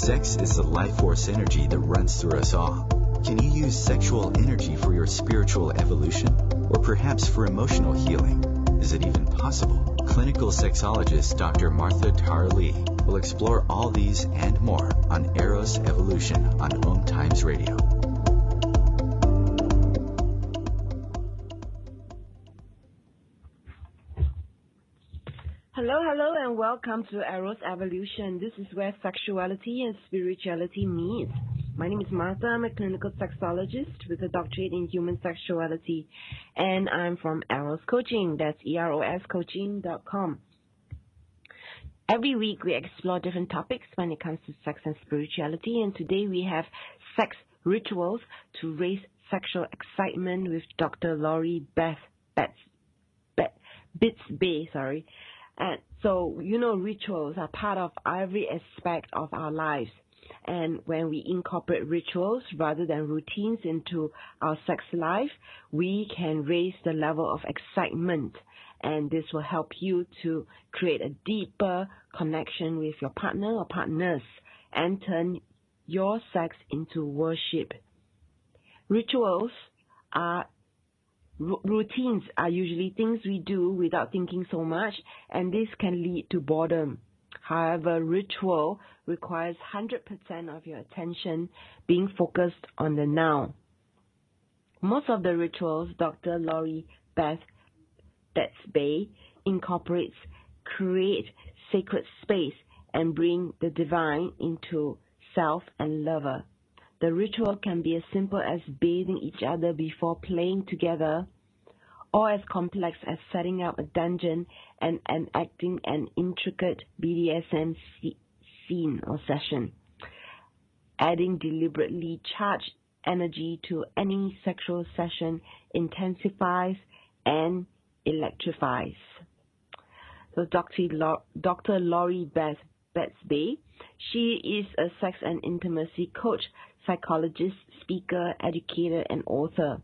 Sex is the life force energy that runs through us all. Can you use sexual energy for your spiritual evolution? Or perhaps for emotional healing? Is it even possible? Clinical sexologist Dr. Martha Tar Lee will explore all these and more on Eros Evolution on Om Times Radio. Hello, and welcome to Eros Evolution. This is where sexuality and spirituality meet. My name is Martha. I'm a clinical sexologist with a doctorate in human sexuality, and I'm from Eros Coaching. That's eroscoaching.com. Every week we explore different topics when it comes to sex and spirituality, and today we have sex rituals to raise sexual excitement with Dr. Beth Bisbey. And so, rituals are part of every aspect of our lives. And when we incorporate rituals rather than routines into our sex life, we can raise the level of excitement. And this will help you to create a deeper connection with your partner or partners and turn your sex into worship. Routines are usually things we do without thinking so much, and this can lead to boredom. However, ritual requires 100% of your attention being focused on the now. Most of the rituals Dr. Beth Bisbey incorporates create sacred space and bring the divine into self and lover. The ritual can be as simple as bathing each other before playing together, or as complex as setting up a dungeon and enacting an intricate BDSM scene or session. Adding deliberately charged energy to any sexual session intensifies and electrifies. So Dr. Beth Bisbey, she is a sex and intimacy coach, psychologist, speaker, educator, and author.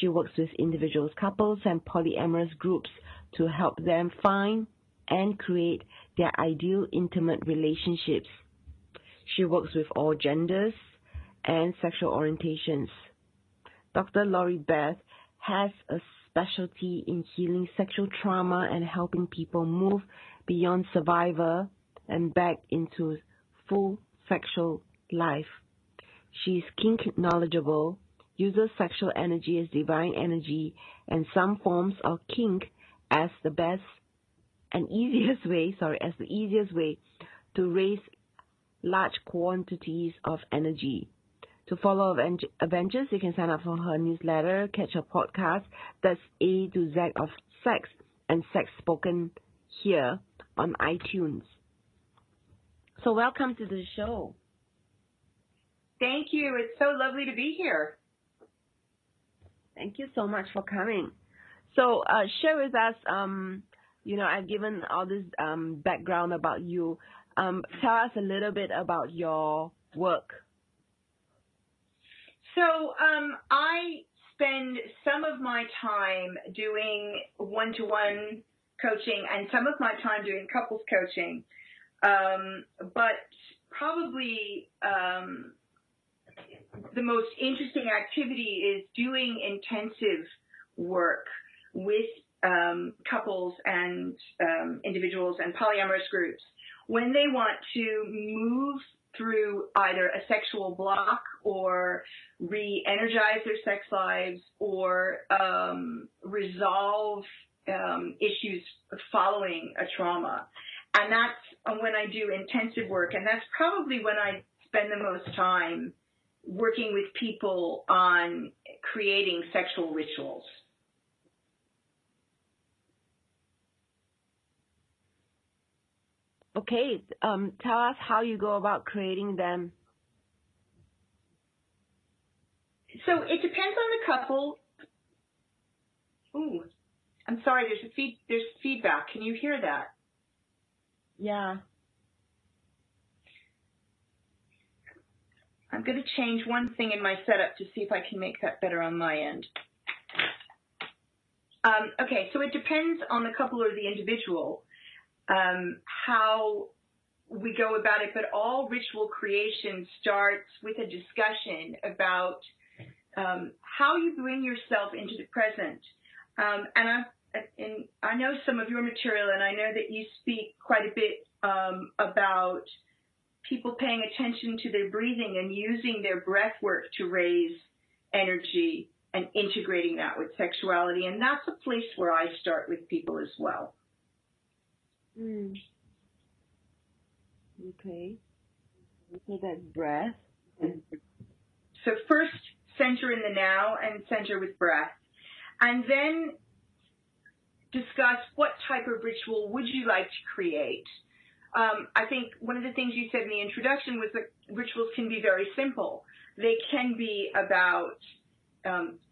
She works with individuals, couples, and polyamorous groups to help them find and create their ideal intimate relationships. She works with all genders and sexual orientations. Dr. Beth has a specialty in healing sexual trauma and helping people move beyond survivor and back into full sexual life. She's kink knowledgeable, uses sexual energy as divine energy, and some forms of kink as the easiest way to raise large quantities of energy. To follow Avengers, you can sign up for her newsletter, catch her podcast, that's A to Z of Sex and Sex Spoken here on iTunes. So welcome to the show. Thank you. It's so lovely to be here. Thank you so much for coming. So share with us, I've given all this background about you. Tell us a little bit about your work. So I spend some of my time doing one-to-one coaching and some of my time doing couples coaching. But probably the most interesting activity is doing intensive work with couples and individuals and polyamorous groups when they want to move through either a sexual block or re-energize their sex lives or resolve issues following a trauma. And that's when I do intensive work, and that's probably when I spend the most time working with people on creating sexual rituals. Okay, tell us how you go about creating them. So it depends on the couple. Ooh, I'm sorry, there's feedback. Can you hear that? Yeah. I'm going to change one thing in my setup to see if I can make that better on my end. Okay, so it depends on the couple or the individual how we go about it, but all ritual creation starts with a discussion about how you bring yourself into the present. And I know some of your material, and I know that you speak quite a bit about people paying attention to their breathing and using their breath work to raise energy and integrating that with sexuality. And that's a place where I start with people as well. Mm. Okay. So that's breath. So first, center in the now and center with breath. And then discuss what type of ritual would you like to create. I think one of the things you said in the introduction was that rituals can be very simple. They can be about,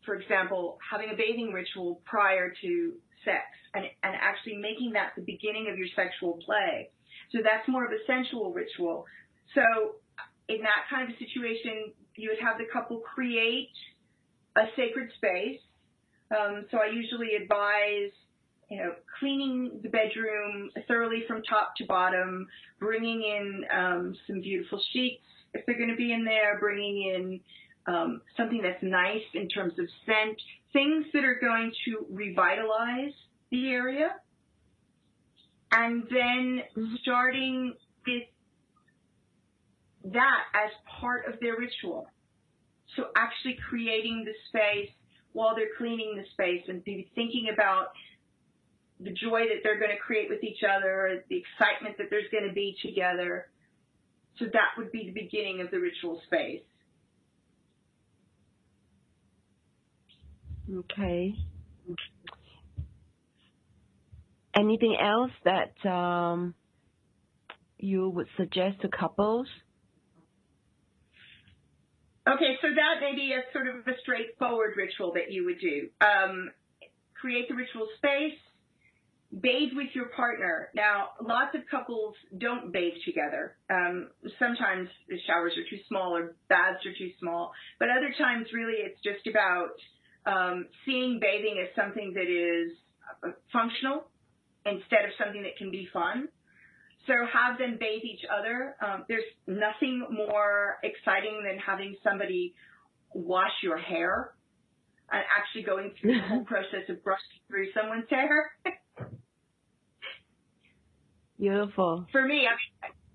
for example, having a bathing ritual prior to sex and actually making that the beginning of your sexual play. So that's more of a sensual ritual. So in that kind of a situation, you would have the couple create a sacred space. So I usually advise, cleaning the bedroom thoroughly from top to bottom, bringing in some beautiful sheets if they're going to be in there, bringing in something that's nice in terms of scent, things that are going to revitalize the area, and then starting with that as part of their ritual. So actually creating the space while they're cleaning the space and be thinking about the joy that they're going to create with each other, the excitement that there's going to be together. So that would be the beginning of the ritual space. Okay. Anything else that you would suggest to couples? Okay, so that may be a sort of a straightforward ritual that you would do. Create the ritual space, bathe with your partner. Now, lots of couples don't bathe together. Sometimes the showers are too small or baths are too small, but other times really it's just about seeing bathing as something that is functional instead of something that can be fun. So have them bathe each other. There's nothing more exciting than having somebody wash your hair and actually going through the whole process of brushing through someone's hair. Beautiful. For me,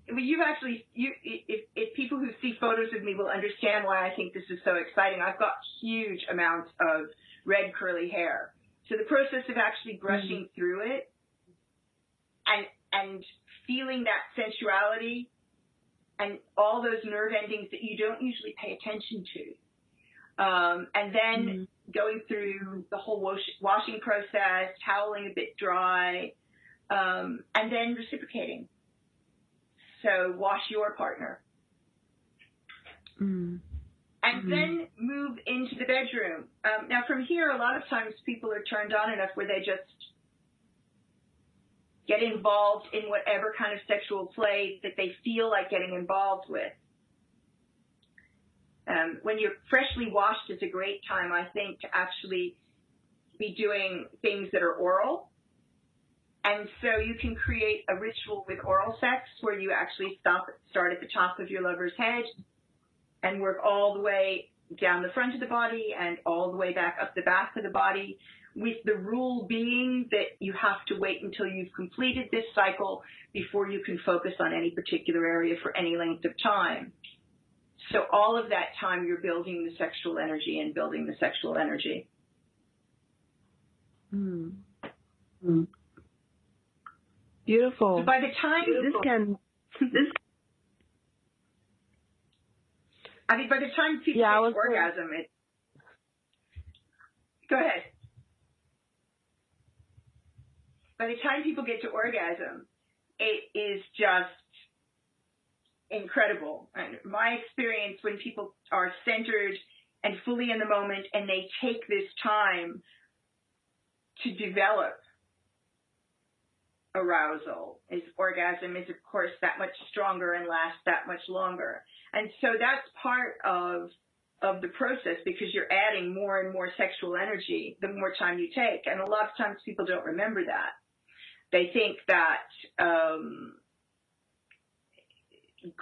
if people who see photos of me will understand why I think this is so exciting. I've got huge amounts of red curly hair. So the process of actually brushing through it and feeling that sensuality and all those nerve endings that you don't usually pay attention to. And then going through the whole washing process, toweling a bit dry, and then reciprocating. So wash your partner. And then move into the bedroom. Now from here, a lot of times people are turned on enough where they just get involved in whatever kind of sexual play that they feel like getting involved with. When you're freshly washed is a great time, I think, to actually be doing things that are oral. And so you can create a ritual with oral sex where you actually start at the top of your lover's head and work all the way down the front of the body and all the way back up the back of the body, with the rule being that you have to wait until you've completed this cycle before you can focus on any particular area for any length of time. So all of that time you're building the sexual energy and building the sexual energy. Beautiful. So by the time by the time people get to orgasm, go ahead. By the time people get to orgasm, it is just incredible. And my experience, when people are centered and fully in the moment and they take this time to develop arousal, is orgasm is, of course, that much stronger and lasts that much longer. And so that's part of the process, because you're adding more and more sexual energy the more time you take. And a lot of times people don't remember that. They think that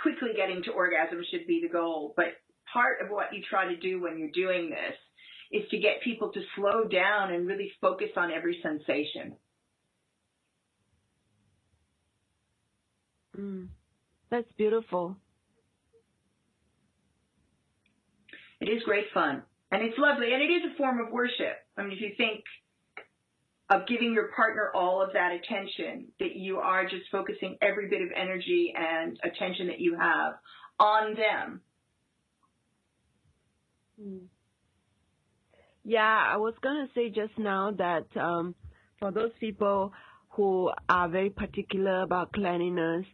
quickly getting to orgasm should be the goal. But part of what you try to do when you're doing this is to get people to slow down and really focus on every sensation. That's beautiful. It is great fun. And it's lovely. And it is a form of worship. I mean, if you think of giving your partner all of that attention, that you are just focusing every bit of energy and attention that you have on them. Yeah, I was going to say just now that for those people who are very particular about cleanliness,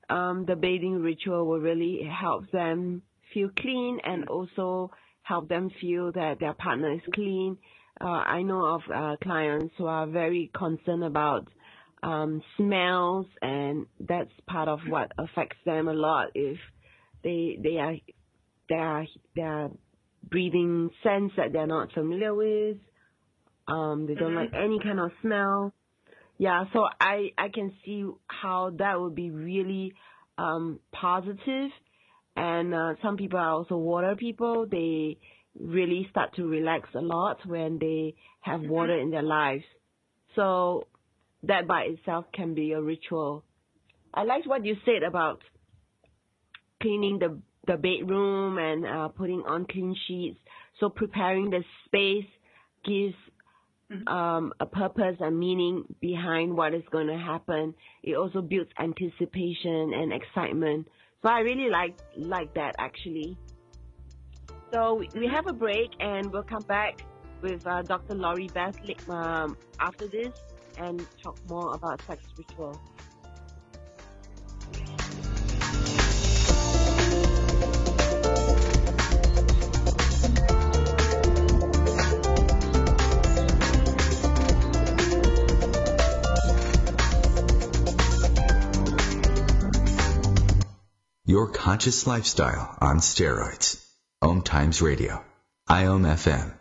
the bathing ritual will really help them feel clean and also help them feel that their partner is clean. I know of clients who are very concerned about smells, and that's part of what affects them a lot. If they are breathing scents that they're not familiar with, they don't like any kind of smell. Yeah, so I can see how that would be really positive. And some people are also water people. They really start to relax a lot when they have water in their lives. So that by itself can be a ritual. I liked what you said about cleaning the bedroom and putting on clean sheets. So preparing the space gives a purpose and meaning behind what is going to happen. It also builds anticipation and excitement. So I really like that, actually. So we have a break, and we'll come back with Dr. Laurie Beth after this and talk more about sex ritual. Your conscious lifestyle on steroids. Om Times Radio. IOM FM.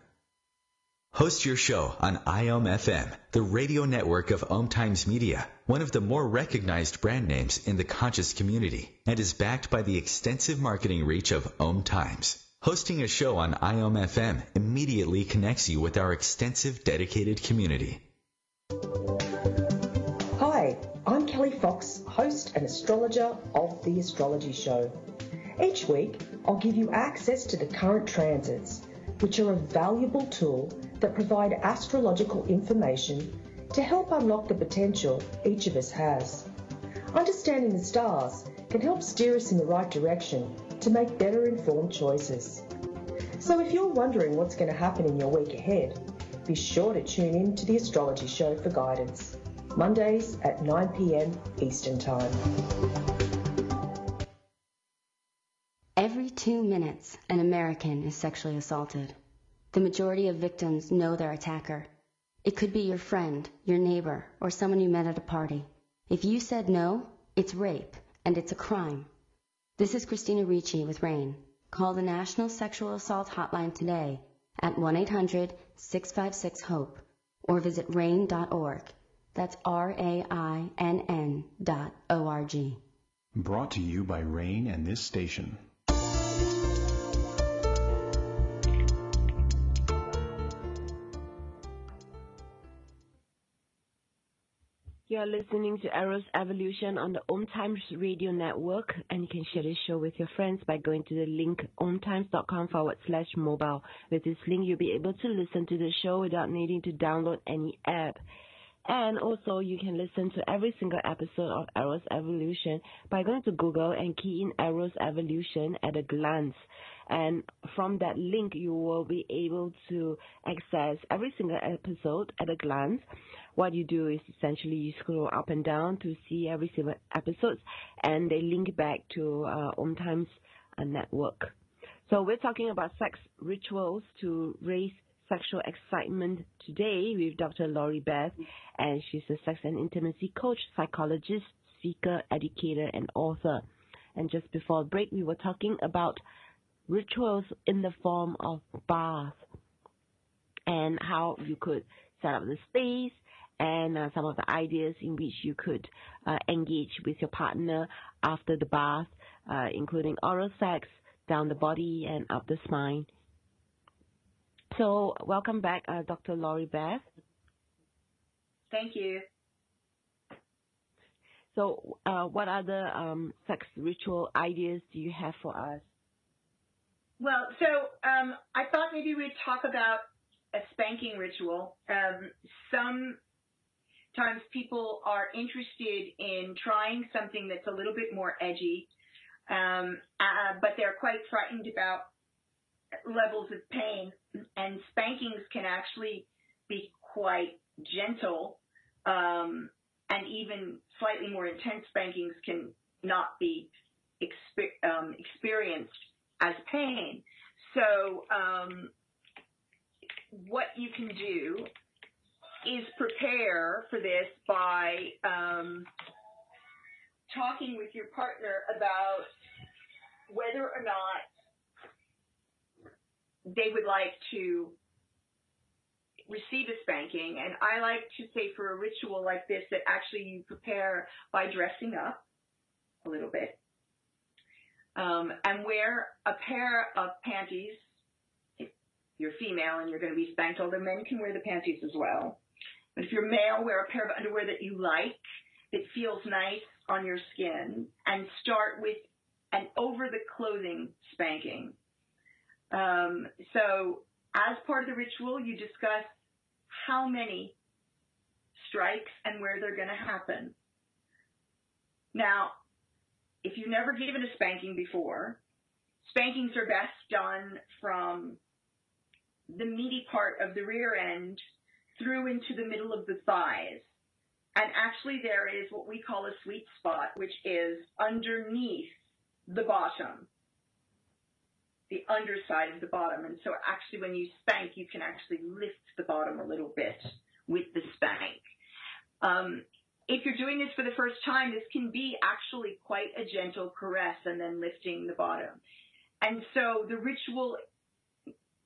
Host your show on IOM FM, the radio network of Om Times Media, one of the more recognized brand names in the conscious community, and is backed by the extensive marketing reach of Om Times. Hosting a show on IOM FM immediately connects you with our extensive dedicated community. Hi, I'm Kelly Fox, host and astrologer of The Astrology Show. Each week, I'll give you access to the current transits, which are a valuable tool that provide astrological information to help unlock the potential each of us has. Understanding the stars can help steer us in the right direction to make better informed choices. So if you're wondering what's going to happen in your week ahead, be sure to tune in to The Astrology Show for guidance. Mondays at 9 p.m. Eastern Time. Every 2 minutes, an American is sexually assaulted. The majority of victims know their attacker. It could be your friend, your neighbor, or someone you met at a party. If you said no, it's rape, and it's a crime. This is Christina Ricci with RAIN. Call the National Sexual Assault Hotline today at 1-800-656-HOPE or visit RAIN.org. That's RAINN.org. Brought to you by RAIN and this station. You're listening to Eros Evolution on the Om Times Radio Network, and you can share this show with your friends by going to the link omtimes.com/mobile. With this link, you'll be able to listen to the show without needing to download any app. And also, you can listen to every single episode of Eros Evolution by going to Google and key in Eros Evolution at a glance. And from that link, you will be able to access every single episode at a glance. What you do is essentially you scroll up and down to see every single episode, and they link back to Om Times network. So we're talking about sex rituals to raise sexual excitement today with Dr. Laurie Beth, and she's a sex and intimacy coach, psychologist, speaker, educator, and author. And just before break, we were talking about rituals in the form of bath and how you could set up the space and some of the ideas in which you could engage with your partner after the bath. including oral sex, down the body and up the spine. So welcome back, Dr. Lori Beth. Thank you. So what other sex ritual ideas do you have for us? Well, so I thought maybe we'd talk about a spanking ritual. Sometimes people are interested in trying something that's a little bit more edgy, but they're quite frightened about levels of pain. And spankings can actually be quite gentle, and even slightly more intense spankings can not be experienced as pain. So what you can do is prepare for this by talking with your partner about whether or not they would like to receive a spanking. And I like to say for a ritual like this that actually you prepare by dressing up a little bit. And wear a pair of panties. If you're female and you're going to be spanked, although men can wear the panties as well. But if you're male, wear a pair of underwear that you like, that feels nice on your skin, and start with an over-the-clothing spanking. So as part of the ritual, you discuss how many strikes and where they're going to happen. Now, if you've never given a spanking before, spankings are best done from the meaty part of the rear end through into the middle of the thighs. And actually there is what we call a sweet spot, which is underneath the bottom, the underside of the bottom. And so actually when you spank, you can actually lift the bottom a little bit with the spank. If you're doing this for the first time, this can be actually quite a gentle caress and then lifting the bottom. And so the ritual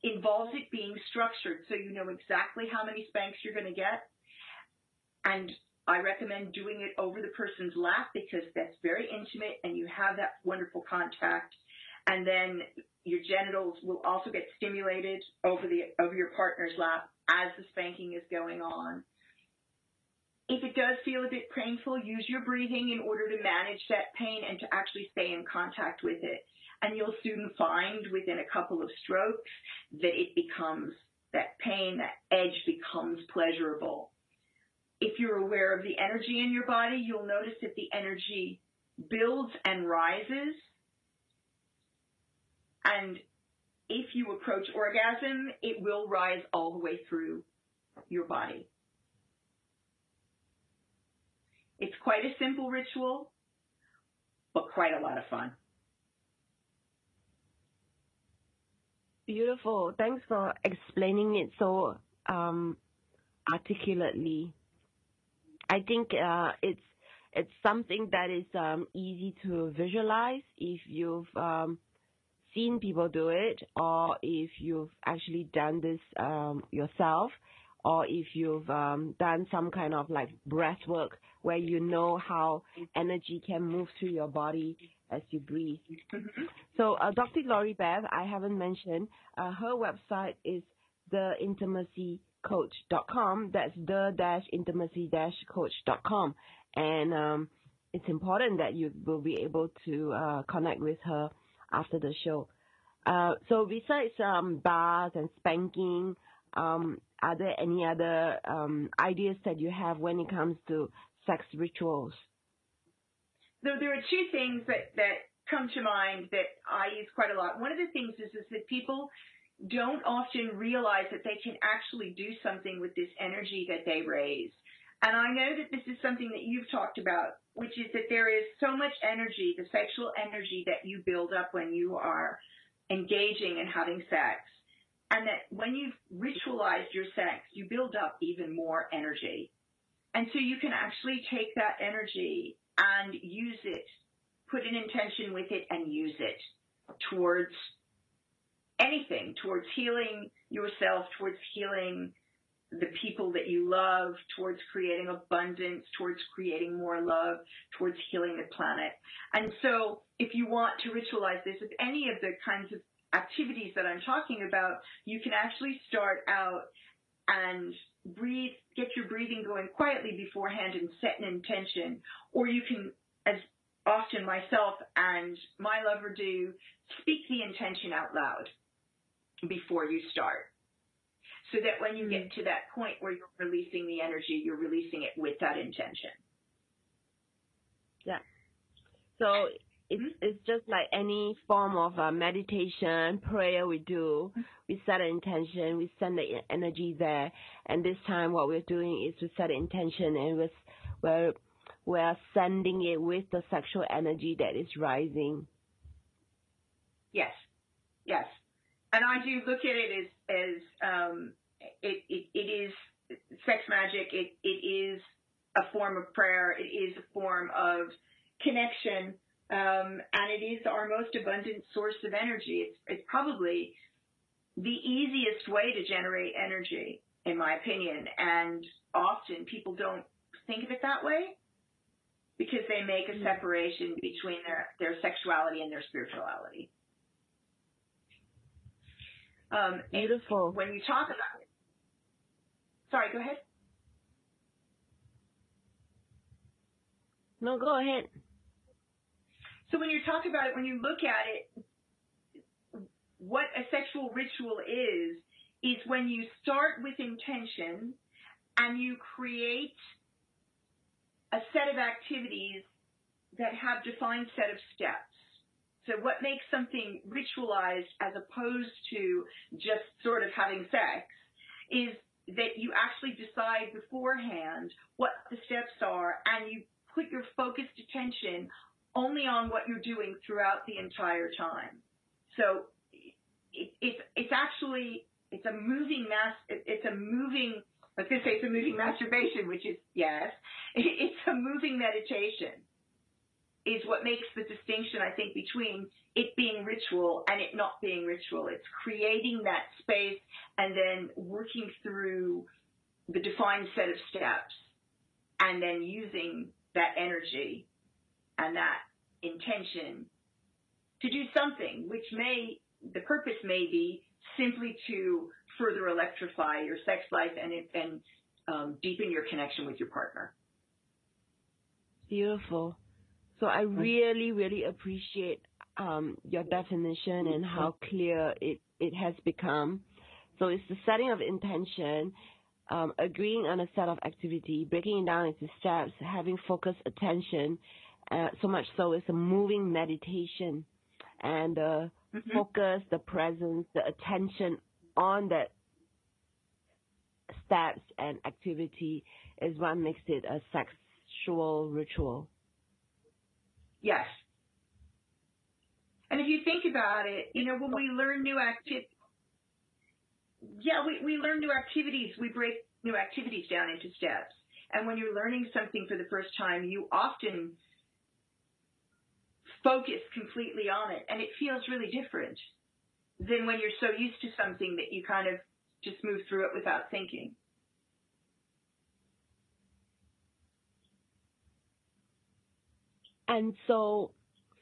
involves it being structured so you know exactly how many spanks you're going to get. And I recommend doing it over the person's lap because that's very intimate and you have that wonderful contact. And then your genitals will also get stimulated over your partner's lap as the spanking is going on. If it does feel a bit painful, use your breathing in order to manage that pain and to actually stay in contact with it. And you'll soon find within a couple of strokes that it becomes, that pain, that edge becomes pleasurable. If you're aware of the energy in your body, you'll notice that the energy builds and rises. And if you approach orgasm, it will rise all the way through your body. It's quite a simple ritual, but quite a lot of fun. Beautiful. Thanks for explaining it so articulately. I think it's something that is easy to visualize if you've seen people do it, or if you've actually done this yourself, or if you've done some kind of like breath work where you know how energy can move through your body as you breathe. Mm-hmm. So Dr. Lori Beth, I haven't mentioned, her website is theintimacycoach.com. That's the-intimacy-coach.com. And it's important that you will be able to connect with her after the show. So besides bars and spanking, are there any other ideas that you have when it comes to sex rituals? There are two things that come to mind that I use quite a lot. One of the things is that people don't often realize that they can actually do something with this energy that they raise. And I know that this is something that you've talked about, which is that there is so much energy, the sexual energy that you build up when you are engaging and having sex. And that when you've ritualized your sex, you build up even more energy. And so you can actually take that energy and use it, put an intention with it and use it towards anything, towards healing yourself, towards healing the people that you love, towards creating abundance, towards creating more love, towards healing the planet. And so if you want to ritualize this with any of the kinds of activities that I'm talking about, you can actually start out and breathe, get your breathing going quietly beforehand and set an intention. Or you can, as often myself and my lover do, speak the intention out loud before you start. So that when you get to that point where you're releasing the energy, you're releasing it with that intention. Yeah. So it's just like any form of meditation, prayer we do. We set an intention, we send the energy there. And this time what we're doing is we set an intention and we're sending it with the sexual energy that is rising. Yes. Yes. And I do look at it as it is sex magic. It is a form of prayer. It is a form of connection. And it is our most abundant source of energy. It's probably the easiest way to generate energy, in my opinion. And often people don't think of it that way because they make a separation between their sexuality and their spirituality. Beautiful. When you talk about it, sorry, go ahead. No, go ahead. So when you talk about it, when you look at it, what a sexual ritual is when you start with intention and you create a set of activities that have defined set of steps. So what makes something ritualized as opposed to just sort of having sex is that you actually decide beforehand what the steps are and you put your focused attention only on what you're doing throughout the entire time. So it's actually a moving I was going to say it's a moving masturbation, which is, yes, it's a moving meditation is what makes the distinction, I think, between it being ritual and it not being ritual. It's creating that space and then working through the defined set of steps and then using that energy and that intention to do something, which the purpose may be simply to further electrify your sex life and deepen your connection with your partner. Beautiful. So I really, really appreciate your definition and how clear it has become. So it's the setting of intention, agreeing on a set of activity, breaking it down into steps, having focused attention. So much so it's a moving meditation. And the focus, the presence, the attention on that steps and activity is what makes it a sexual ritual. Yes. And if you think about it, when we learn new activities, we learn new activities. We break new activities down into steps. And when you're learning something for the first time, you often focus completely on it. And it feels really different than when you're so used to something that you kind of just move through it without thinking. And so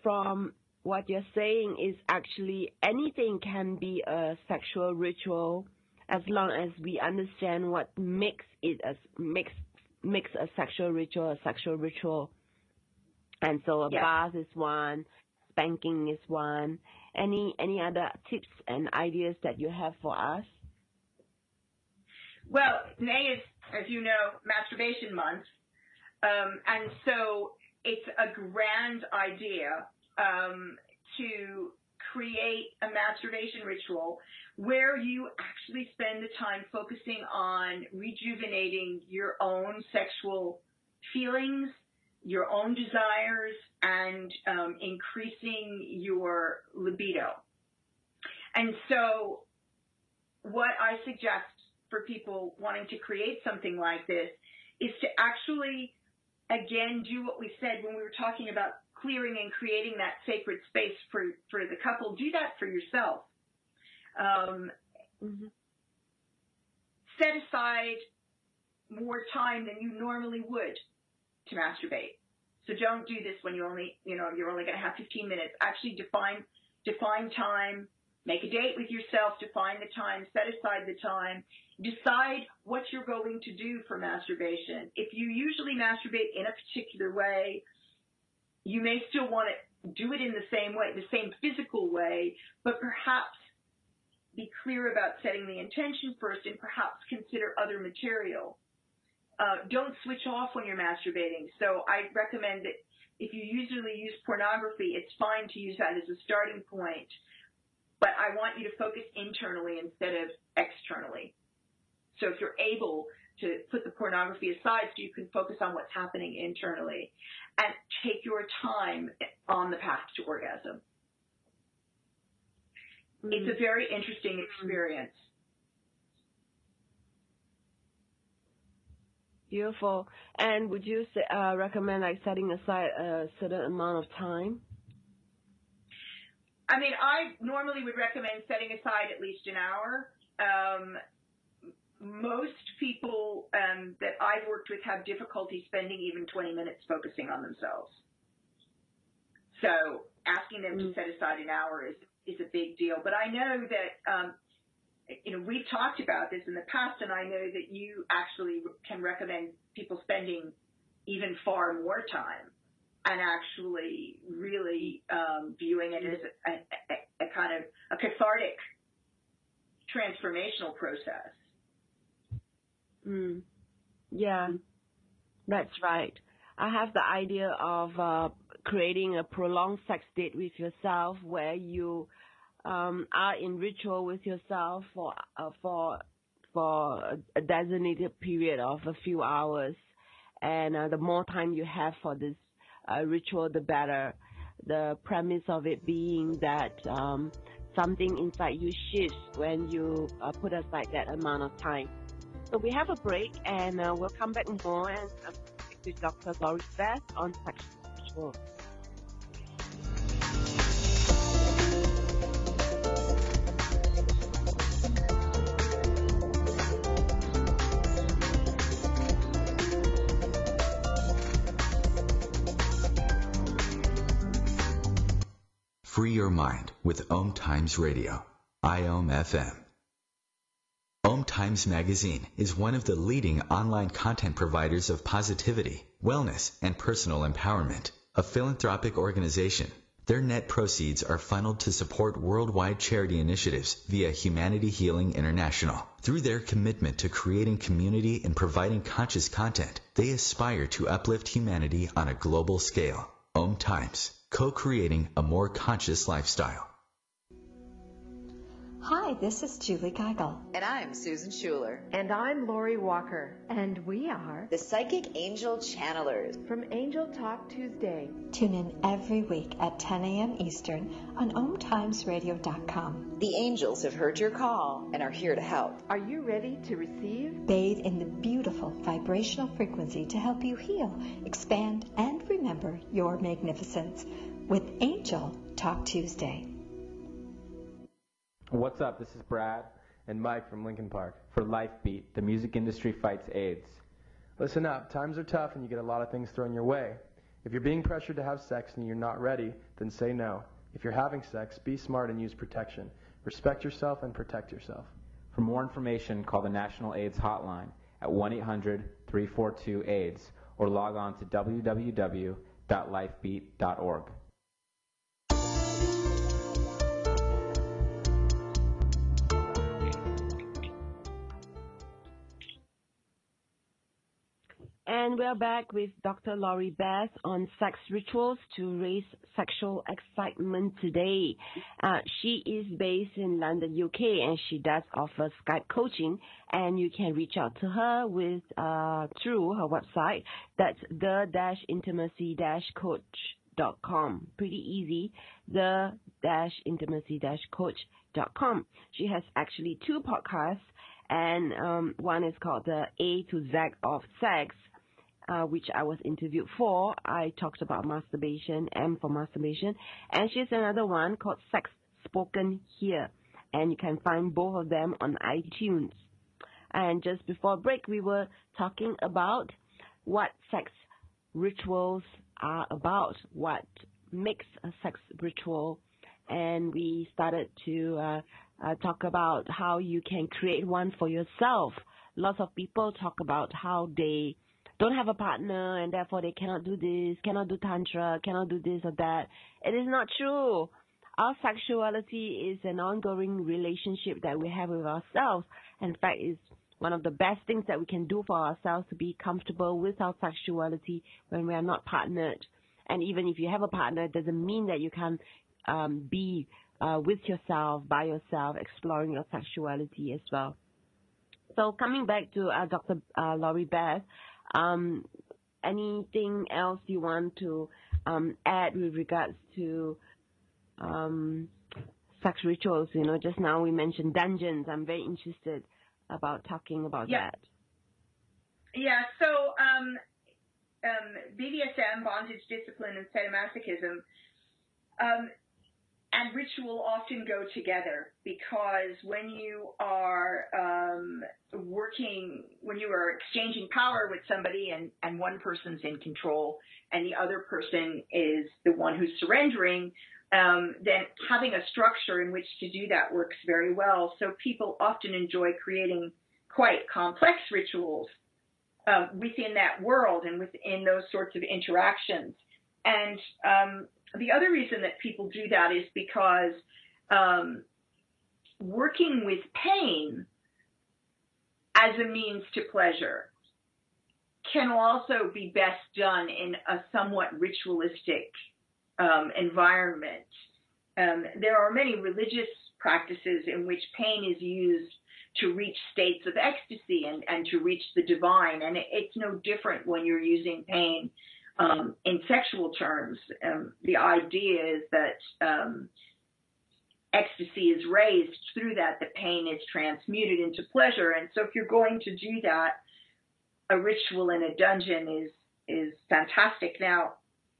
from what you're saying is actually anything can be a sexual ritual as long as we understand what makes a sexual ritual. And so a bath is one, spanking is one. Any other tips and ideas that you have for us? Well, May is, as you know, masturbation month. And so it's a grand idea to create a masturbation ritual where you actually spend the time focusing on rejuvenating your own sexual feelings, your own desires, and increasing your libido. And so what I suggest for people wanting to create something like this is to actually, again, do what we said when we were talking about clearing and creating that sacred space for the couple. Do that for yourself. set aside more time than you normally would to masturbate. So don't do this when you're only going to have 15 minutes. Actually define time, make a date with yourself, define the time, set aside the time, decide what you're going to do for masturbation. If you usually masturbate in a particular way, you may still want to do it in the same way, the same physical way, but perhaps be clear about setting the intention first and perhaps consider other material. Don't switch off when you're masturbating. So I recommend that if you usually use pornography, it's fine to use that as a starting point. But I want you to focus internally instead of externally. So if you're able to put the pornography aside so you can focus on what's happening internally and take your time on the path to orgasm. Mm-hmm. It's a very interesting experience. Beautiful. And would you recommend setting aside a certain amount of time? I mean, I normally would recommend setting aside at least an hour. Most people that I've worked with have difficulty spending even 20 minutes focusing on themselves. So asking them to set aside an hour is a big deal. But I know that we've talked about this in the past, and I know that you actually can recommend people spending even far more time and actually really viewing it as a kind of a cathartic transformational process. Yeah, that's right. I have the idea of creating a prolonged sex date with yourself where you are in ritual with yourself for a designated period of a few hours, and the more time you have for this ritual, the better. The premise of it being that something inside you shifts when you put aside that amount of time. So we have a break, and we'll come back more and speak to Dr. Lori Beth on sexual rituals. Free your mind with Om Times Radio, IOM FM. Om Times Magazine is one of the leading online content providers of positivity, wellness, and personal empowerment, a philanthropic organization. Their net proceeds are funneled to support worldwide charity initiatives via Humanity Healing International. Through their commitment to creating community and providing conscious content, they aspire to uplift humanity on a global scale. Om Times, co-creating a more conscious lifestyle. Hi, this is Julie Geigel. And I'm Susan Schuler. And I'm Lori Walker. And we are the Psychic Angel Channelers from Angel Talk Tuesday. Tune in every week at 10 a.m. Eastern on OmTimesRadio.com. The angels have heard your call and are here to help. Are you ready to receive? Bathe in the beautiful vibrational frequency to help you heal, expand, and remember your magnificence with Angel Talk Tuesday. What's up? This is Brad and Mike from Lincoln Park for Life Beat, the music industry fights AIDS. Listen up. Times are tough and you get a lot of things thrown your way. If you're being pressured to have sex and you're not ready, then say no. If you're having sex, be smart and use protection. Respect yourself and protect yourself. For more information, call the National AIDS Hotline at 1-800-342-AIDS or log on to www.lifebeat.org. And we're back with Dr. Lori Beth on sex rituals to raise sexual excitement today. She is based in London, UK, and she does offer Skype coaching. And you can reach out to her with through her website. That's the-intimacy-coach.com. Pretty easy. The-intimacy-coach.com. She has actually 2 podcasts, and one is called the A to Z of Sex, which I was interviewed for. I talked about masturbation, M for masturbation. And she has another one called Sex Spoken Here. And you can find both of them on iTunes. And just before break, we were talking about what sex rituals are about, what makes a sex ritual, and we started to talk about how you can create one for yourself. Lots of people talk about how they don't have a partner and therefore they cannot do this, cannot do tantra, cannot do this or that. It is not true. Our sexuality is an ongoing relationship that we have with ourselves. In fact, it's one of the best things that we can do for ourselves to be comfortable with our sexuality when we are not partnered. And even if you have a partner, it doesn't mean that you can be with yourself, by yourself, exploring your sexuality as well. So coming back to Dr. Laurie Beth, anything else you want to add with regards to sex rituals? You know, just now we mentioned dungeons. I'm very interested about talking about that. Yeah, so BDSM, bondage, discipline, and sadomasochism, and ritual often go together, because when you are when you are exchanging power with somebody and one person's in control and the other person is the one who's surrendering, then having a structure in which to do that works very well. So people often enjoy creating quite complex rituals within that world and within those sorts of interactions. And the other reason that people do that is because working with pain as a means to pleasure can also be best done in a somewhat ritualistic environment. There are many religious practices in which pain is used to reach states of ecstasy and to reach the divine, and it's no different when you're using pain in sexual terms. The idea is that ecstasy is raised through that, the pain is transmuted into pleasure. And so if you're going to do that, a ritual in a dungeon is fantastic. Now,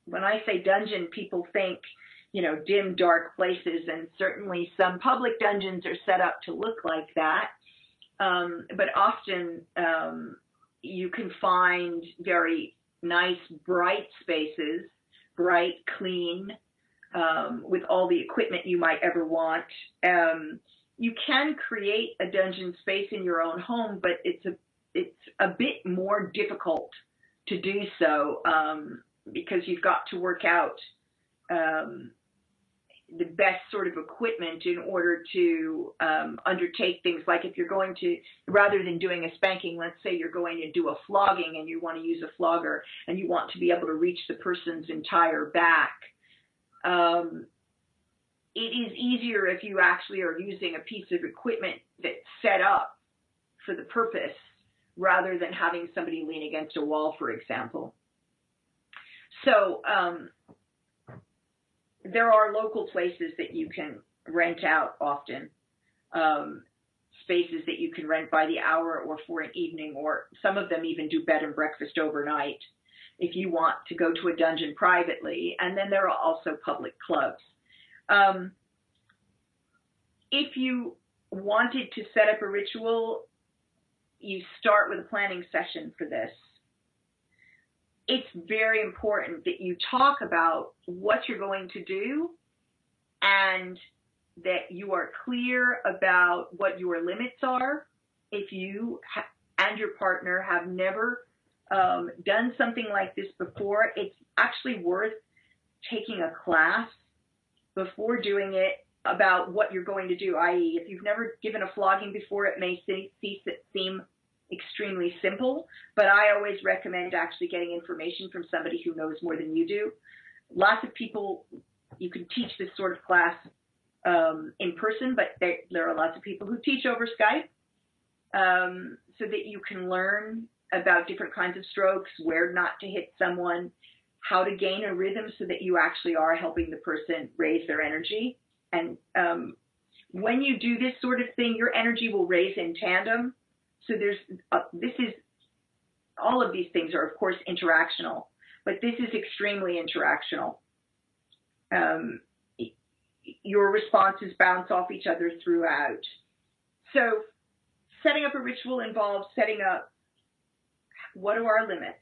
when I say dungeon, people think, you know, dim, dark places, and certainly some public dungeons are set up to look like that. But often you can find very nice, bright spaces, bright, clean, with all the equipment you might ever want. You can create a dungeon space in your own home, but it's a bit more difficult to do so because you've got to work out the best sort of equipment in order to undertake things like if you're going to, rather than doing a spanking, let's say you're going to do a flogging and you want to use a flogger and you want to be able to reach the person's entire back. It is easier if you actually are using a piece of equipment that's set up for the purpose rather than having somebody lean against a wall, for example. So, there are local places that you can rent out often, spaces that you can rent by the hour or for an evening, or some of them even do bed and breakfast overnight if you want to go to a dungeon privately. And then there are also public clubs. If you wanted to set up a ritual, you start with a planning session for this. It's very important that you talk about what you're going to do and that you are clear about what your limits are. If you and your partner have never done something like this before, it's actually worth taking a class before doing it about what you're going to do, i.e., if you've never given a flogging before, it may seem extremely simple, but I always recommend actually getting information from somebody who knows more than you do. Lots of people, you can teach this sort of class in person, but there are lots of people who teach over Skype so that you can learn about different kinds of strokes, where not to hit someone, how to gain a rhythm so that you actually are helping the person raise their energy. And when you do this sort of thing, your energy will raise in tandem. So all of these things are, of course, interactional, but this is extremely interactional. Your responses bounce off each other throughout. So setting up a ritual involves setting up what are our limits.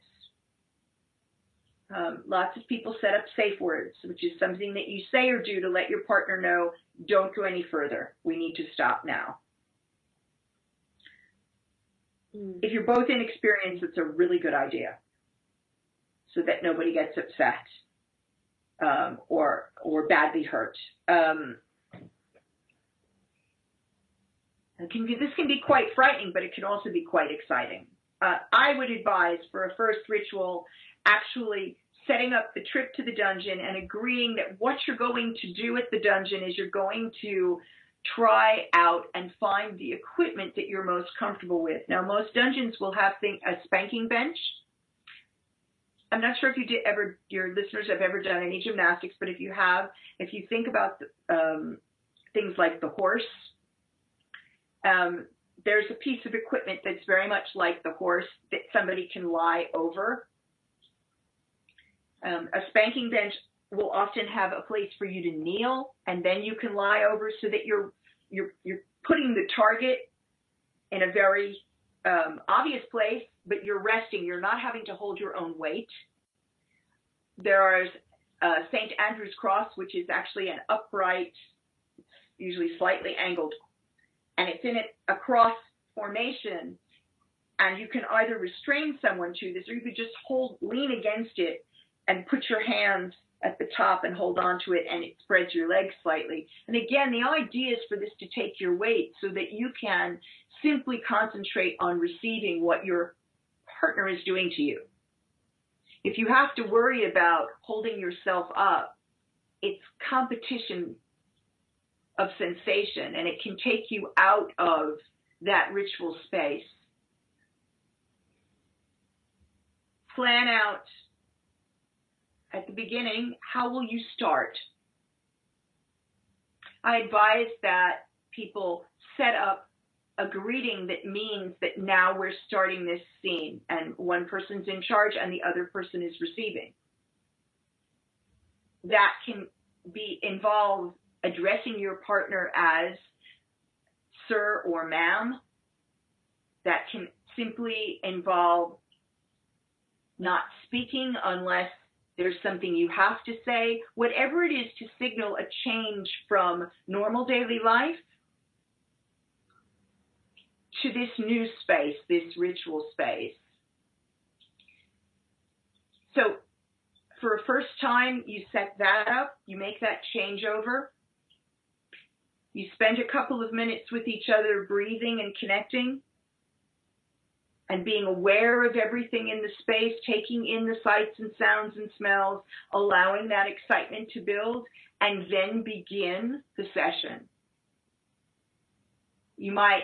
Lots of people set up safe words, which is something that you say or do to let your partner know, don't go any further. We need to stop now. If you're both inexperienced, it's a really good idea so that nobody gets upset or badly hurt. This can be quite frightening, but it can also be quite exciting. I would advise for a first ritual actually setting up the trip to the dungeon and agreeing that what you're going to do at the dungeon is you're going to try out and find the equipment that you're most comfortable with. Now, most dungeons will have a spanking bench. I'm not sure if your listeners have ever done any gymnastics, but if you have, if you think about things like the horse, there's a piece of equipment that's very much like the horse that somebody can lie over. A spanking bench will often have a place for you to kneel, and then you can lie over so that you're putting the target in a very obvious place, but you're resting. You're not having to hold your own weight. There is St. Andrew's cross, which is actually an upright, usually slightly angled, and it's in a cross formation, and you can either restrain someone to this, or you could just lean against it and put your hands at the top and hold on to it, and it spreads your legs slightly. And again, the idea is for this to take your weight so that you can simply concentrate on receiving what your partner is doing to you. If you have to worry about holding yourself up, it's competition of sensation, and it can take you out of that ritual space. Plan out at the beginning, how will you start? I advise that people set up a greeting that means that now we're starting this scene, and one person's in charge and the other person is receiving. That can involve addressing your partner as sir or ma'am. That can simply involve not speaking unless there's something you have to say. Whatever it is to signal a change from normal daily life to this new space, this ritual space. So for a first time, you set that up, you make that changeover. You spend a couple of minutes with each other breathing and connecting and being aware of everything in the space, taking in the sights and sounds and smells, allowing that excitement to build, and then begin the session. You might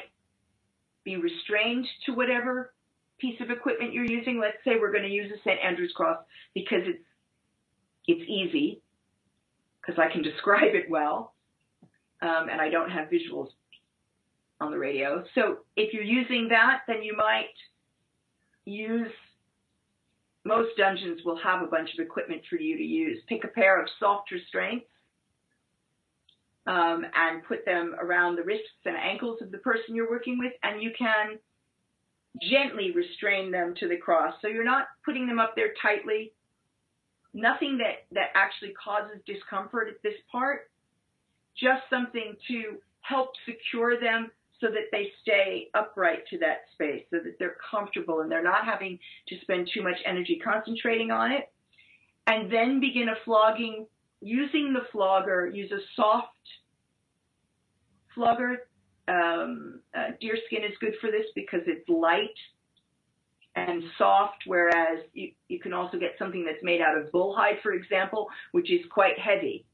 be restrained to whatever piece of equipment you're using. Let's say we're going to use a St. Andrew's cross because it's easy, because I can describe it well, and I don't have visuals on the radio. So if you're using that, then you might most dungeons will have a bunch of equipment for you to use. Pick a pair of soft restraints and put them around the wrists and ankles of the person you're working with, and you can gently restrain them to the cross. So you're not putting them up there tightly. Nothing that actually causes discomfort at this part. Just something to help secure them so that they stay upright to that space, so that they're comfortable and they're not having to spend too much energy concentrating on it. And then begin a flogging using the flogger. Use a soft flogger. Deerskin is good for this because it's light and soft, whereas you can also get something that's made out of bullhide, for example, which is quite heavy.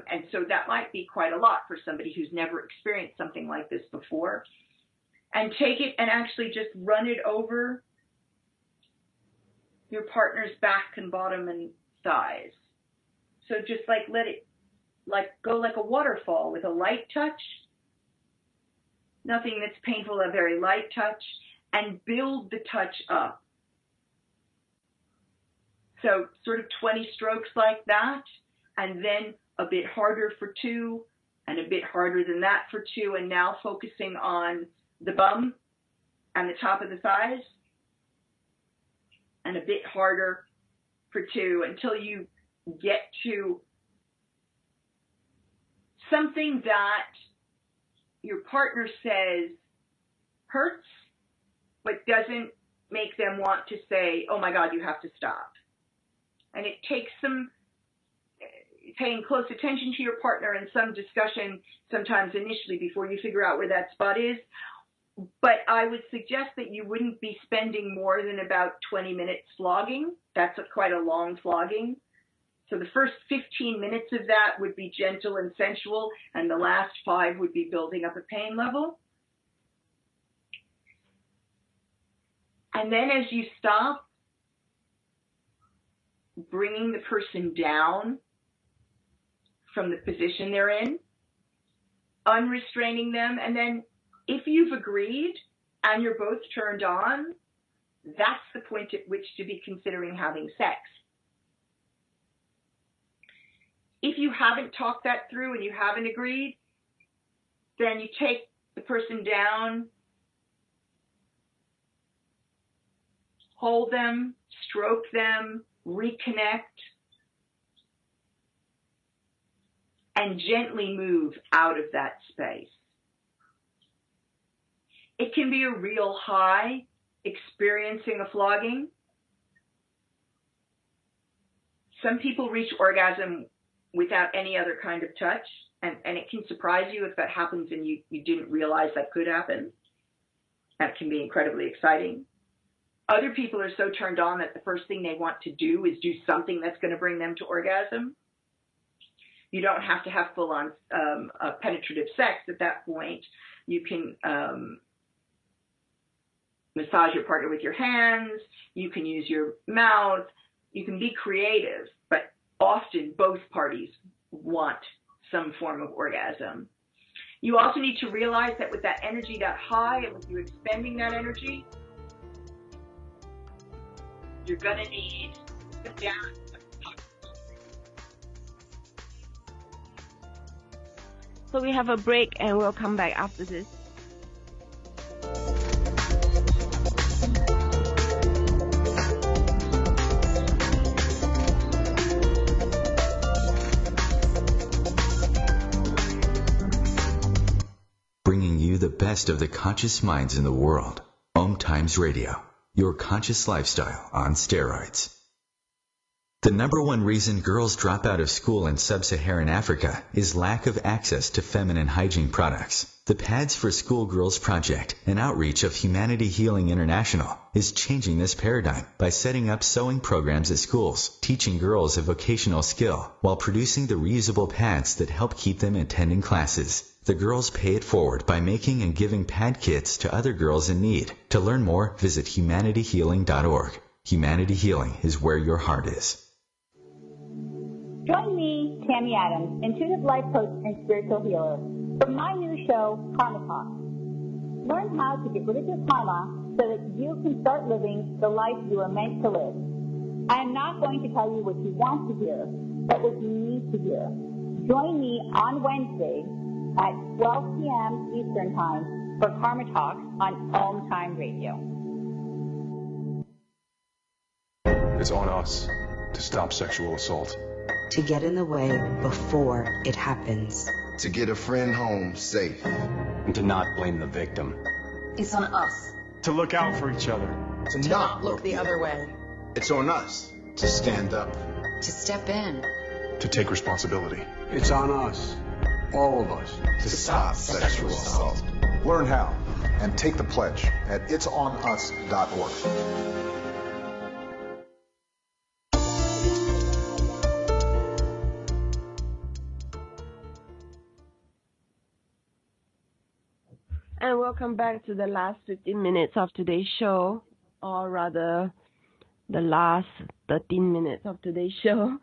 And so that might be quite a lot for somebody who's never experienced something like this before. And take it and actually just run it over your partner's back and bottom and thighs. So just let it go like a waterfall with a light touch. Nothing that's painful, a very light touch, and build the touch up. So sort of 20 strokes like that, and then a bit harder for 2, and a bit harder than that for 2, and now focusing on the bum and the top of the thighs, and a bit harder for 2 until you get to something that your partner says hurts, but doesn't make them want to say, oh my God, you have to stop. And it takes some paying close attention to your partner and some discussion sometimes initially before you figure out where that spot is. But I would suggest that you wouldn't be spending more than about 20 minutes flogging. That's quite a long flogging. So the first 15 minutes of that would be gentle and sensual, and the last 5 would be building up a pain level. And then as you stop, bringing the person down from the position they're in, unrestraining them, and then if you've agreed and you're both turned on, that's the point at which to be considering having sex. If you haven't talked that through and you haven't agreed, then you take the person down, hold them, stroke them, reconnect, and gently move out of that space. It can be a real high experiencing a flogging. Some people reach orgasm without any other kind of touch, and it can surprise you if that happens and you didn't realize that could happen. That can be incredibly exciting. Other people are so turned on that the first thing they want to do is do something that's going to bring them to orgasm. You don't have to have full-on penetrative sex at that point. You can massage your partner with your hands. You can use your mouth. You can be creative, but often both parties want some form of orgasm. You also need to realize that with that energy that high and with you expending that energy, you're going to need some down. So we have a break and we'll come back after this. Bringing you the best of the conscious minds in the world. Om Times Radio, your conscious lifestyle on steroids. The number one reason girls drop out of school in sub-Saharan Africa is lack of access to feminine hygiene products. The Pads for Schoolgirls Project, an outreach of Humanity Healing International, is changing this paradigm by setting up sewing programs at schools, teaching girls a vocational skill, while producing the reusable pads that help keep them attending classes. The girls pay it forward by making and giving pad kits to other girls in need. To learn more, visit humanityhealing.org. Humanity Healing is where your heart is. Join me, Tammy Adams, intuitive life coach and spiritual healer, for my new show, Karma Talk. Learn how to get rid of your karma so that you can start living the life you are meant to live. I am not going to tell you what you want to hear, but what you need to hear. Join me on Wednesday at 12 p.m. Eastern Time for Karma Talk on Om Time Radio. It's on us to stop sexual assault. To get in the way before it happens. To get a friend home safe. And to not blame the victim. It's on us. To look out for each other. To not look the other way. It's on us to stand up. To step in. To take responsibility. It's on us, all of us, to stop sexual assault. Learn how and take the pledge at itsonus.org. And welcome back to the last 15 minutes of today's show, or rather, the last 13 minutes of today's show.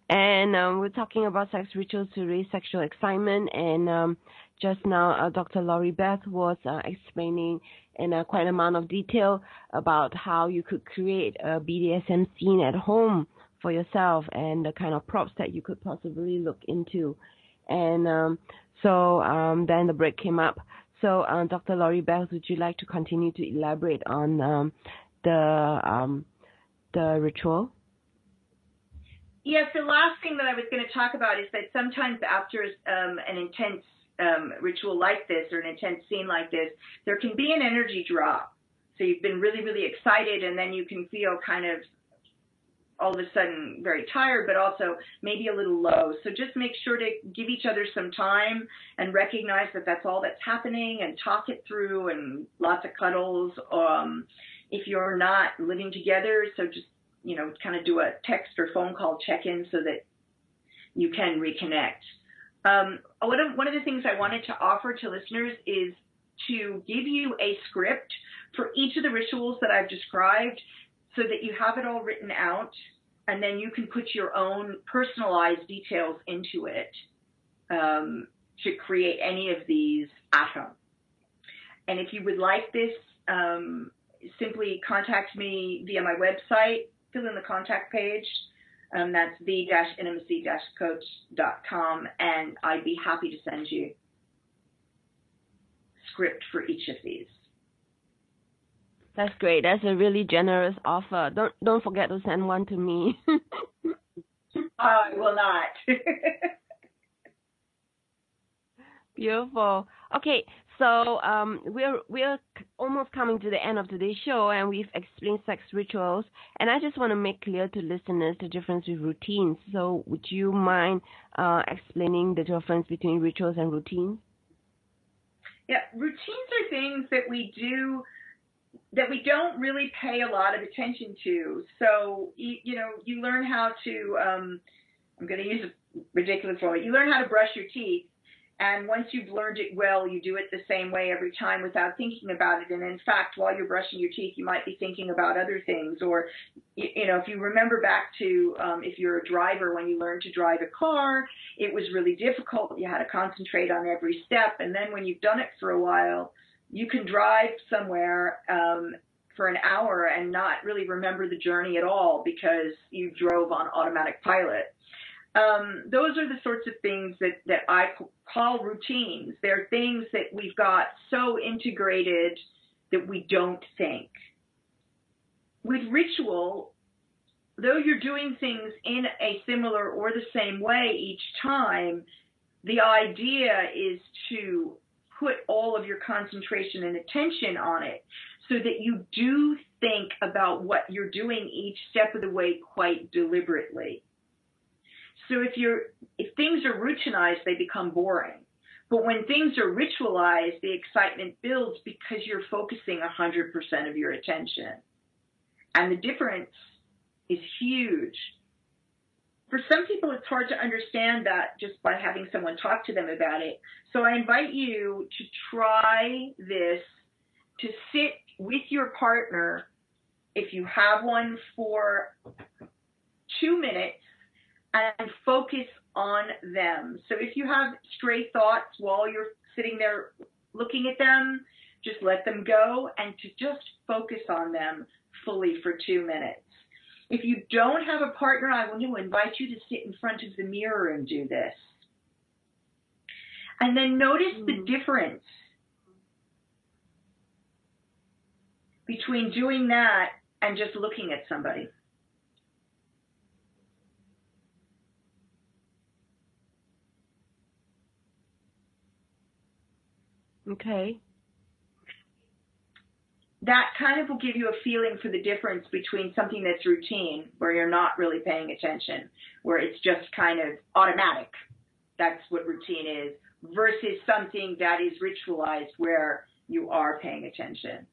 And we're talking about sex rituals to raise sexual excitement. And just now, Dr. Lori Beth was explaining in quite an amount of detail about how you could create a BDSM scene at home for yourself and the kind of props that you could possibly look into. And So then the break came up. So Dr. Lori Beth, would you like to continue to elaborate on the ritual? Yes, the last thing that I was going to talk about is that sometimes after an intense ritual like this or an intense scene like this, there can be an energy drop. So you've been really, really excited, and then you can feel kind of all of a sudden very tired, but also maybe a little low. So just make sure to give each other some time and recognize that that's all that's happening, and talk it through, and lots of cuddles. If you're not living together, so just, kind of do a text or phone call check-in so that you can reconnect. One of the things I wanted to offer to listeners is to give you a script for each of the rituals that I've described so that you have it all written out, and then you can put your own personalized details into it to create any of these at home. And if you would like this, simply contact me via my website, fill in the contact page. That's the-intimacy-coach.com, and I'd be happy to send you script for each of these. That's great. That's a really generous offer. Don't forget to send one to me. I will not. Beautiful. Okay, so we're almost coming to the end of today's show, and we've explained sex rituals. And I just want to make clear to listeners the difference with routines. So would you mind explaining the difference between rituals and routines? Yeah, routines are things that we do that we don't really pay a lot of attention to. So, you learn how to, I'm going to use a ridiculous word, you learn how to brush your teeth. And once you've learned it well, you do it the same way every time without thinking about it. And in fact, while you're brushing your teeth, you might be thinking about other things. Or, if you remember back to if you're a driver, when you learned to drive a car, it was really difficult. You had to concentrate on every step. And then when you've done it for a while, you can drive somewhere for an hour and not really remember the journey at all because you drove on automatic pilot. Those are the sorts of things that I call routines. They're things that we've got so integrated that we don't think. With ritual, though you're doing things in a similar or the same way each time, the idea is to put all of your concentration and attention on it so that you do think about what you're doing each step of the way quite deliberately. So if things are routinized, they become boring. But when things are ritualized, the excitement builds because you're focusing 100% of your attention. And the difference is huge. For some people, it's hard to understand that just by having someone talk to them about it. So I invite you to try this, to sit with your partner, if you have one, for 2 minutes and focus on them. So if you have stray thoughts while you're sitting there looking at them, just let them go and to just focus on them fully for 2 minutes. If you don't have a partner, I want to invite you to sit in front of the mirror and do this. And then notice the difference between doing that and just looking at somebody. Okay. That kind of will give you a feeling for the difference between something that's routine, where you're not really paying attention, where it's just kind of automatic. That's what routine is, versus something that is ritualized, where you are paying attention.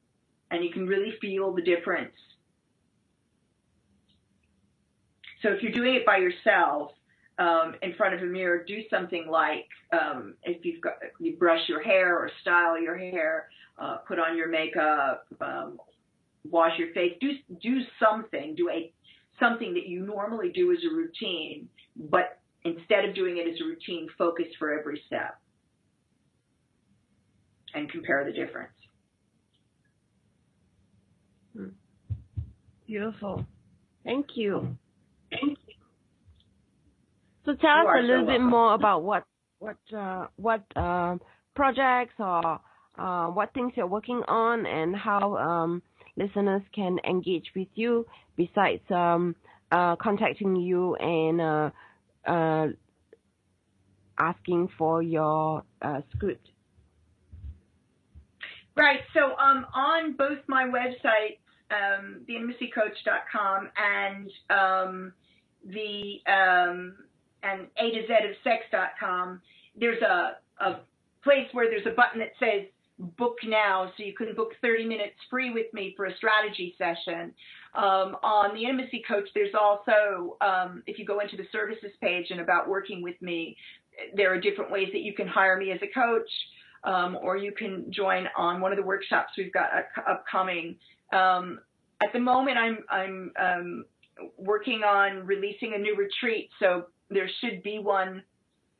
And you can really feel the difference. So if you're doing it by yourself, in front of a mirror, do something like if you brush your hair or style your hair, put on your makeup, wash your face, do something, something that you normally do as a routine, but instead of doing it as a routine, focus for every step and compare the difference. Beautiful. Thank you. So tell us a little bit more about what projects or what things you're working on, and how listeners can engage with you besides contacting you and asking for your script. Right. So on both my websites, theintimacycoach.com and and A to Z of sex.com, there's a place where there's a button that says book now, so you can book 30 minutes free with me for a strategy session. On the Intimacy Coach, there's also, if you go into the services page and about working with me, there are different ways that you can hire me as a coach, or you can join on one of the workshops we've got upcoming. At the moment, I'm working on releasing a new retreat, so there should be one.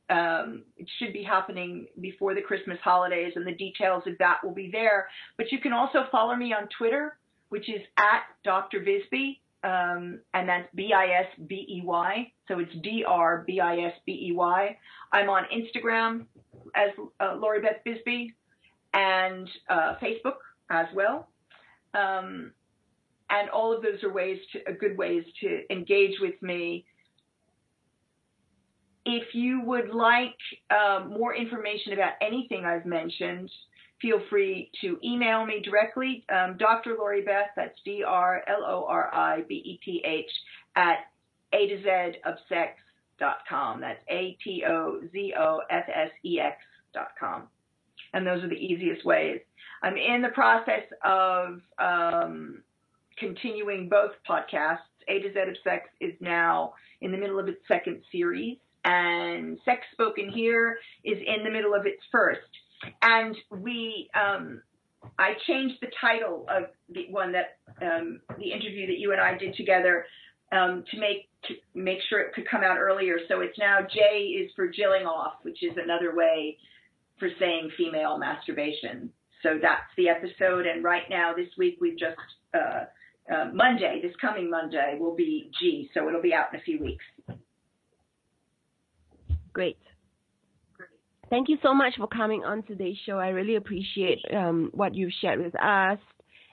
It should be happening before the Christmas holidays, and the details of that will be there. But you can also follow me on Twitter, which is at Dr. Bisbey, and that's Bisbey. So it's DRBISBEY. I'm on Instagram as Lori Beth Bisbey, and Facebook as well. And all of those are good ways to engage with me. If you would like more information about anything I've mentioned, feel free to email me directly, Dr. Lori Beth, that's DRLORIBETH, at A to Z of sex.com. That's ATOZOFSEX.com. And those are the easiest ways. I'm in the process of continuing both podcasts. A to Z of Sex is now in the middle of its second series, and Sex Spoken Here is in the middle of its first. And I changed the title of the one that the interview that you and I did together to make sure it could come out earlier. So it's now J is for jilling off, which is another way for saying female masturbation. So that's the episode. And right now, this week, we've just Monday, this coming Monday, will be G. So it'll be out in a few weeks. Great. Thank you so much for coming on today's show. I really appreciate what you've shared with us,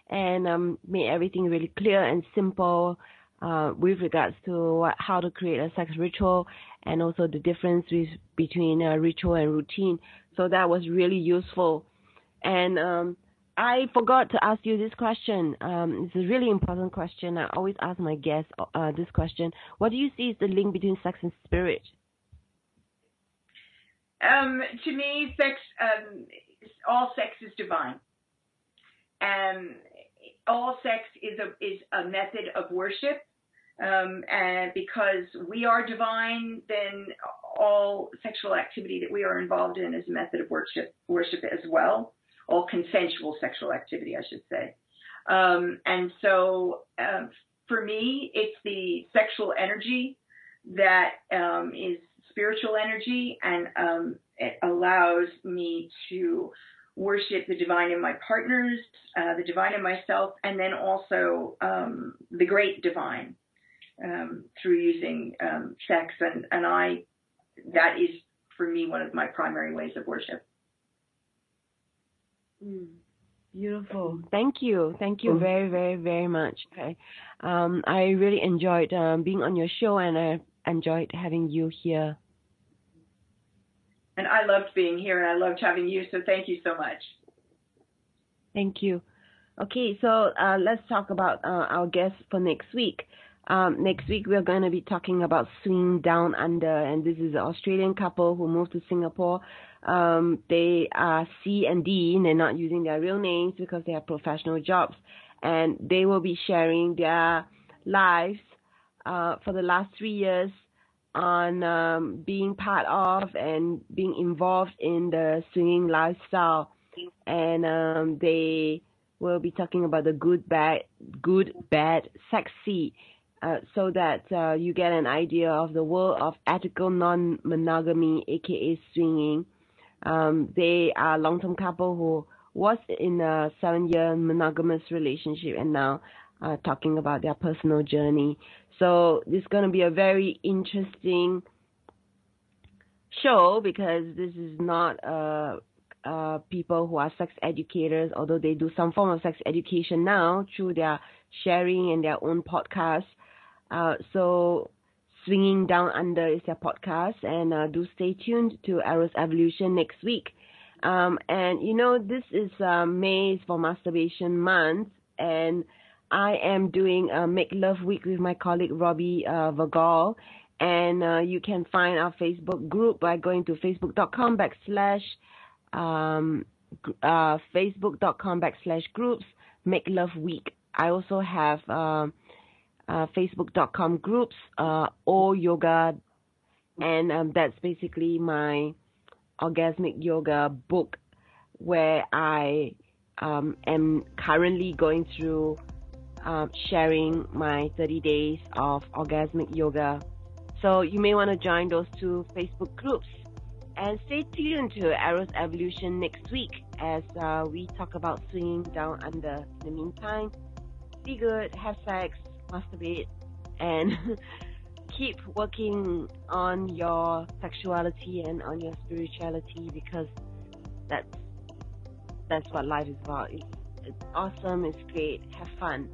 and made everything really clear and simple with regards to how to create a sex ritual, and also the difference between ritual and routine. So that was really useful. And I forgot to ask you this question. It's a really important question. I always ask my guests this question. What do you see is the link between sex and spirit? To me, sex, all sex is divine, and all sex is a method of worship. And because we are divine, then all sexual activity that we are involved in is a method of worship as well. All consensual sexual activity, I should say. And so, for me, it's the sexual energy that is spiritual energy, and it allows me to worship the divine in my partners, the divine in myself, and then also the great divine through using sex. And that is, for me, one of my primary ways of worship. Beautiful. Thank you. Thank you very, very, very much. Okay. I really enjoyed being on your show, and I enjoyed having you here. And I loved being here, and I loved having you, so thank you so much. Thank you. Okay, so let's talk about our guest for next week. Next week, we're going to be talking about Swing Down Under, and this is an Australian couple who moved to Singapore. They are C and D, and they're not using their real names because they have professional jobs. And they will be sharing their lives for the last 3 years on being part of and being involved in the swinging lifestyle. And they will be talking about the good, bad, sexy, so that you get an idea of the world of ethical non-monogamy, aka swinging. They are a long-term couple who was in a 7-year monogamous relationship and now talking about their personal journey. So this is going to be a very interesting show, because this is not people who are sex educators, although they do some form of sex education now through their sharing and their own podcasts. So Swinging Down Under is their podcast, and do stay tuned to Eros Evolution next week. And you know, this is May for Masturbation Month, and I am doing a Make Love Week with my colleague Robbie Vergol, and you can find our Facebook group by going to facebook.com/groups Make Love Week. I also have facebook.com groups O Yoga, and that's basically my orgasmic yoga book, where I am currently going through sharing my 30 days of orgasmic yoga. So you may want to join those two Facebook groups, and stay tuned to Eros Evolution next week as we talk about swinging down under. In the meantime, be good, have sex, masturbate, and keep working on your sexuality and on your spirituality, because that's what life is about. It's awesome, it's great, have fun.